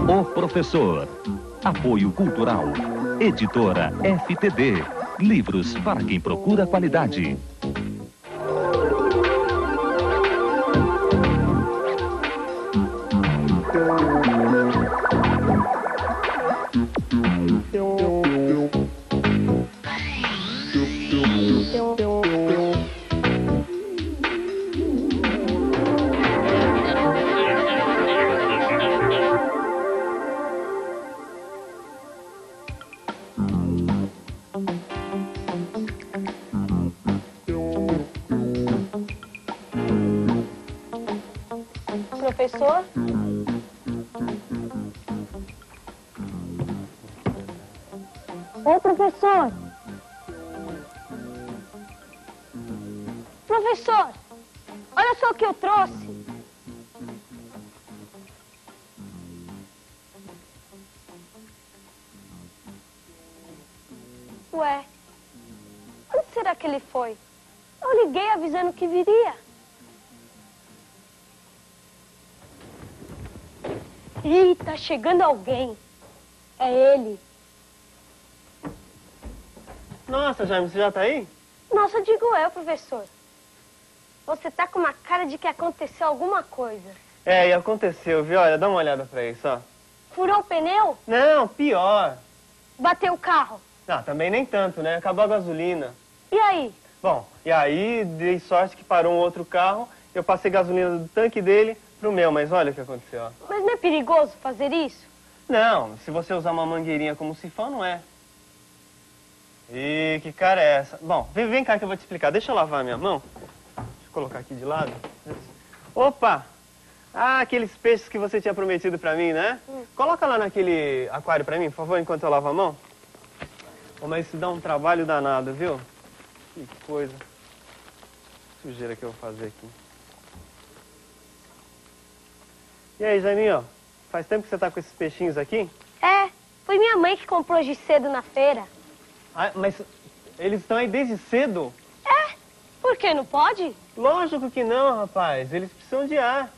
O Professor. Apoio Cultural. Editora FTD. Livros para quem procura qualidade. Professor? Oi, professor! Professor, olha só o que eu trouxe. Ué, onde será que ele foi? Eu liguei avisando que viria. Ih, tá chegando alguém. É ele. Nossa, Jaime, você já tá aí? Nossa, digo eu, professor. Você tá com uma cara de que aconteceu alguma coisa. É, e aconteceu, viu? Olha, dá uma olhada pra isso, ó. Furou o pneu? Não, pior. Bateu o carro? Não, também nem tanto, né? Acabou a gasolina. E aí? Bom, e aí dei sorte que parou um outro carro, eu passei gasolina do tanque dele pro meu, mas olha o que aconteceu, ó. Mas não é perigoso fazer isso? Não, se você usar uma mangueirinha como sifão, não é. Ih, que cara é essa? Bom, vem cá que eu vou te explicar. Deixa eu lavar a minha mão. Deixa eu colocar aqui de lado. Opa! Ah, aqueles peixes que você tinha prometido pra mim, né? Coloca lá naquele aquário pra mim, por favor, enquanto eu lavo a mão. Oh, mas isso dá um trabalho danado, viu? Que coisa. Sujeira que eu vou fazer aqui. E aí, Jaiminho, faz tempo que você tá com esses peixinhos aqui? É, foi minha mãe que comprou hoje cedo na feira. Ah, mas eles estão aí desde cedo? É, por que não pode? Lógico que não, rapaz. Eles precisam de ar.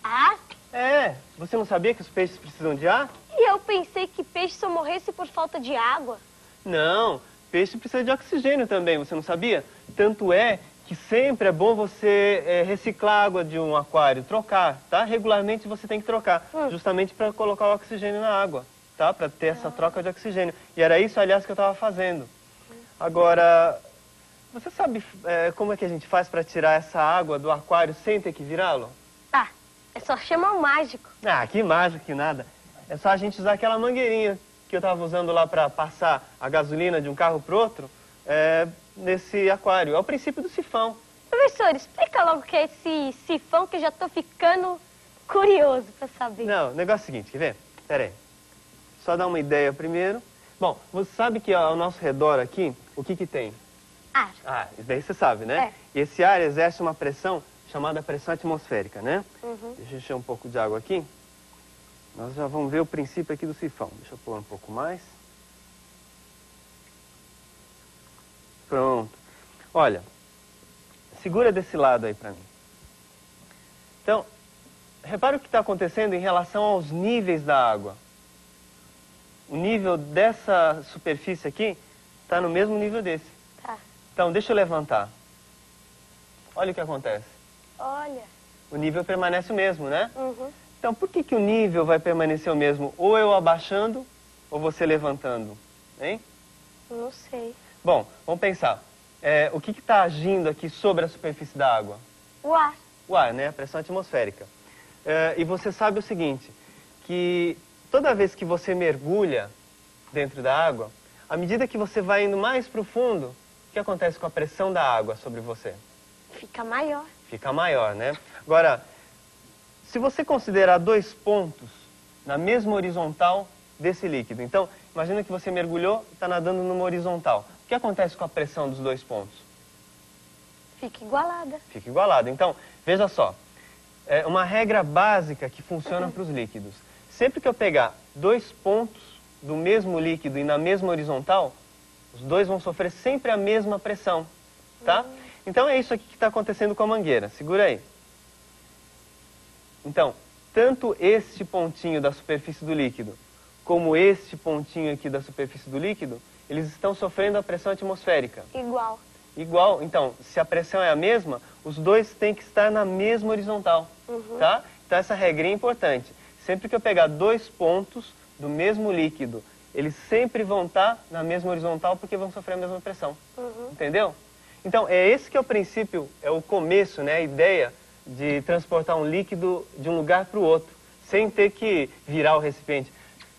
Ah, É, você não sabia que os peixes precisam de ar? e eu pensei que peixe só morresse por falta de água. Não, peixe precisa de oxigênio também, você não sabia? Tanto é que sempre é bom você reciclar a água de um aquário, trocar, tá? Regularmente você tem que trocar, justamente para colocar o oxigênio na água, tá? Para ter essa troca de oxigênio. E era isso, aliás, que eu estava fazendo. Agora, você sabe como é que a gente faz para tirar essa água do aquário sem ter que virá-lo? Tá, é só chamar um mágico. Ah, que mágico, que nada. É só a gente usar aquela mangueirinha que eu estava usando lá para passar a gasolina de um carro pro outro, nesse aquário. É o princípio do sifão. Professor, explica logo o que é esse sifão que eu já tô ficando curioso pra saber. Não, o negócio é o seguinte, quer ver? Pera aí. Só dar uma ideia primeiro. Bom, você sabe que ao nosso redor aqui, o que que tem? Ar. Ah, isso daí você sabe, né? É. E esse ar exerce uma pressão chamada pressão atmosférica, né? Uhum. Deixa eu encher um pouco de água aqui. Nós já vamos ver o princípio aqui do sifão. Deixa eu pôr um pouco mais. Pronto. Olha, segura desse lado aí pra mim. Então, repara o que está acontecendo em relação aos níveis da água. O nível dessa superfície aqui está no mesmo nível desse. Tá. Então, deixa eu levantar. Olha o que acontece. Olha. O nível permanece o mesmo, né? Uhum. Então, por que o nível vai permanecer o mesmo? Ou eu abaixando, ou você levantando? Hein? Não sei. Bom, vamos pensar. O que está agindo aqui sobre a superfície da água? O ar. O ar, né? A pressão atmosférica. E você sabe o seguinte, que toda vez que você mergulha dentro da água, à medida que você vai indo mais para o fundo, o que acontece com a pressão da água sobre você? Fica maior. Fica maior, né? Agora, se você considerar dois pontos na mesma horizontal desse líquido, então, imagina que você mergulhou e está nadando numa horizontal. O que acontece com a pressão dos dois pontos? Fica igualada. Fica igualado. Então, veja só, é uma regra básica que funciona para os líquidos. Sempre que eu pegar dois pontos do mesmo líquido e na mesma horizontal, os dois vão sofrer sempre a mesma pressão, tá? Então é isso aqui que está acontecendo com a mangueira. Segura aí. Então, tanto este pontinho da superfície do líquido, como este pontinho aqui da superfície do líquido, eles estão sofrendo a pressão atmosférica. Igual. Igual. Então, se a pressão é a mesma, os dois têm que estar na mesma horizontal, tá? Então, essa regrinha é importante. Sempre que eu pegar dois pontos do mesmo líquido, eles sempre vão estar na mesma horizontal porque vão sofrer a mesma pressão. Entendeu? Então, é esse que é o princípio, é o começo, né? A ideia de transportar um líquido de um lugar para o outro, sem ter que virar o recipiente.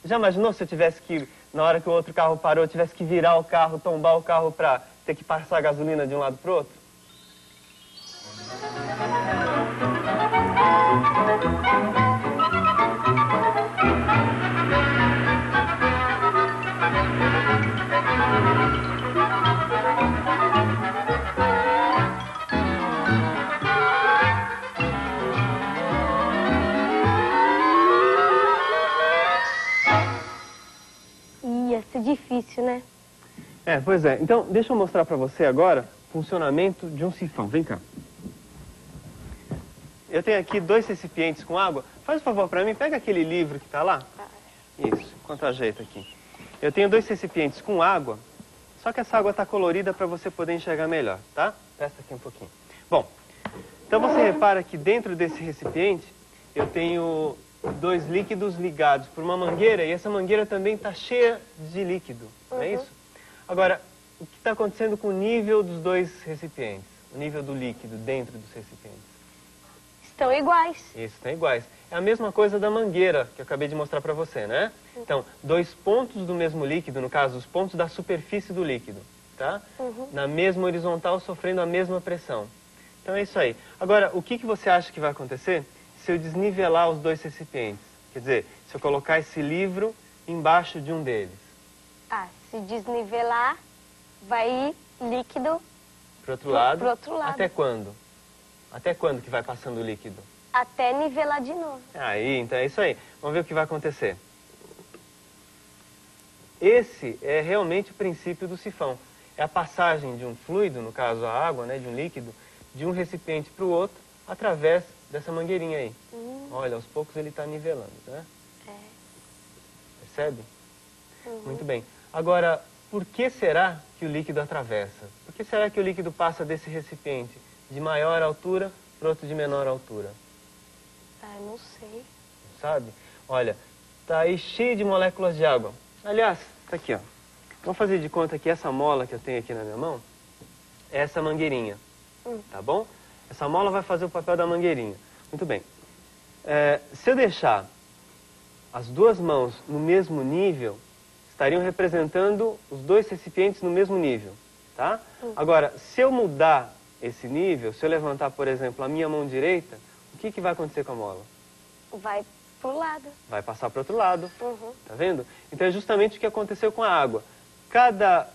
Já imaginou se eu tivesse que, na hora que o outro carro parou, eu tivesse que virar o carro, tombar o carro para ter que passar a gasolina de um lado para o outro? Ia ser difícil, né? Pois é. Então, deixa eu mostrar para você agora o funcionamento de um sifão. Vem cá. Eu tenho aqui dois recipientes com água. Faz um favor para mim, pega aquele livro que está lá. Isso, enquanto eu ajeito aqui. Eu tenho dois recipientes com água, só que essa água está colorida para você poder enxergar melhor, tá? Presta aqui um pouquinho. Bom, então você repara que dentro desse recipiente eu tenho dois líquidos ligados por uma mangueira e essa mangueira também está cheia de líquido, não é isso? Agora, o que está acontecendo com o nível dos dois recipientes? O nível do líquido dentro dos recipientes? Estão iguais. Isso, estão iguais. É a mesma coisa da mangueira que eu acabei de mostrar para você, né? Então, dois pontos do mesmo líquido, no caso, os pontos da superfície do líquido, tá? Na mesma horizontal, sofrendo a mesma pressão. Então é isso aí. Agora, o que você acha que vai acontecer se eu desnivelar os dois recipientes? Quer dizer, se eu colocar esse livro embaixo de um deles. Se desnivelar, vai ir líquido Pro outro lado. pro outro lado. Até quando? Até quando que vai passando o líquido? Até nivelar de novo. Aí, então é isso aí. Vamos ver o que vai acontecer. Esse é realmente o princípio do sifão. É a passagem de um fluido, no caso a água, né, de um líquido, de um recipiente para o outro, através dessa mangueirinha aí. Olha, aos poucos ele está nivelando, né? Percebe? Muito bem. Agora, por que será que o líquido atravessa? Por que será que o líquido passa desse recipiente de maior altura para outro de menor altura? Não sei. Sabe? Olha, tá aí cheio de moléculas de água. Aliás, tá aqui, ó. Vamos fazer de conta que essa mola que eu tenho aqui na minha mão é essa mangueirinha, tá bom? Essa mola vai fazer o papel da mangueirinha. Muito bem. Se eu deixar as duas mãos no mesmo nível, estariam representando os dois recipientes no mesmo nível, tá? Agora, se eu mudar esse nível, se eu levantar, por exemplo, a minha mão direita, o que vai acontecer com a mola? Vai pro lado. Vai passar para o outro lado, tá vendo? Então é justamente o que aconteceu com a água. Cada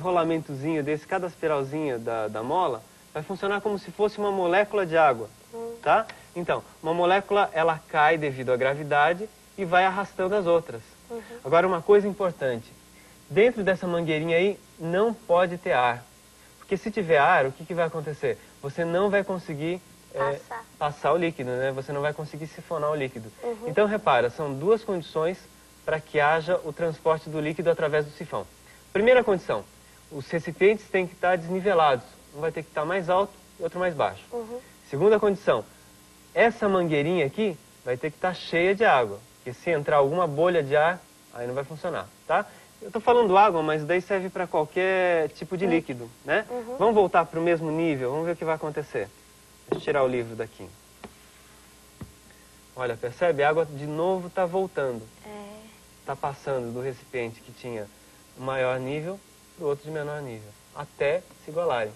rolamentozinho desse, cada espiralzinha da mola, vai funcionar como se fosse uma molécula de água, tá? Então, uma molécula, ela cai devido à gravidade e vai arrastando as outras. Agora, uma coisa importante. Dentro dessa mangueirinha aí, não pode ter ar. Porque se tiver ar, o que vai acontecer? Você não vai conseguir passar o líquido, né? Você não vai conseguir sifonar o líquido. Então, repara, são duas condições para que haja o transporte do líquido através do sifão. Primeira condição, os recipientes têm que estar desnivelados. Um vai ter que estar mais alto e outro mais baixo. Segunda condição, essa mangueirinha aqui vai ter que estar cheia de água. Porque se entrar alguma bolha de ar, aí não vai funcionar, tá? Eu estou falando água, mas daí serve para qualquer tipo de líquido, né? Vamos voltar para o mesmo nível, vamos ver o que vai acontecer. Deixa eu tirar o livro daqui. Olha, percebe? A água de novo está voltando. Está passando do recipiente que tinha um maior nível para o outro de menor nível, até se igualarem,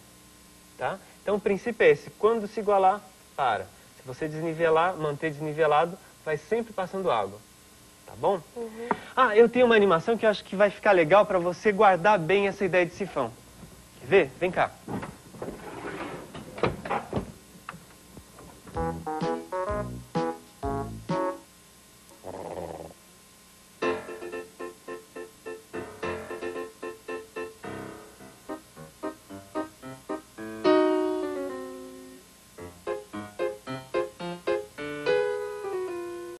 tá? Então o princípio é esse, quando se igualar, para. Se você desnivelar, manter desnivelado, vai sempre passando água, tá bom? Eu tenho uma animação que eu acho que vai ficar legal para você guardar bem essa ideia de sifão. Quer ver? Vem cá.